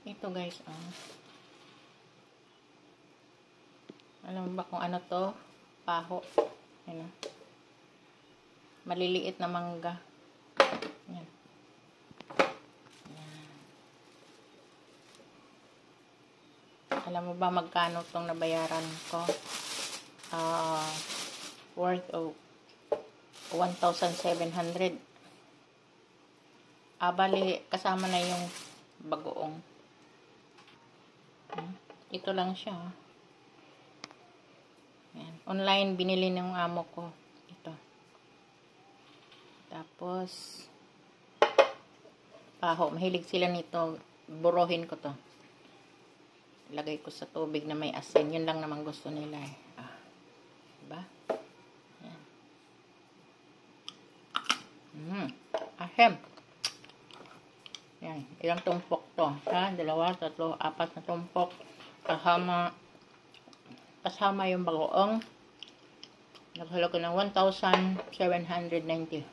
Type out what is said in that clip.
Ito guys, alam mo ba kung ano to? Paho. Ayan. Maliliit na mangga. Ayan. Ayan. Alam mo ba magkano tong nabayaran ko? Worth of 1,700. Bali, kasama na yung bagoong. Ito lang siya. Ayan. Online, binili ng amo ko. Ito. Tapos, paho. Mahilig sila nito. Buruhin ko to. Lagay ko sa tubig na may asin. Yun lang naman gusto nila eh. Diba? Ayan. Ahem. Yan. Ilang tumpok to? Ha? 2, 3, 4 na tumpok. Kasama yung bagoong. Naghalo ko ng 1,790.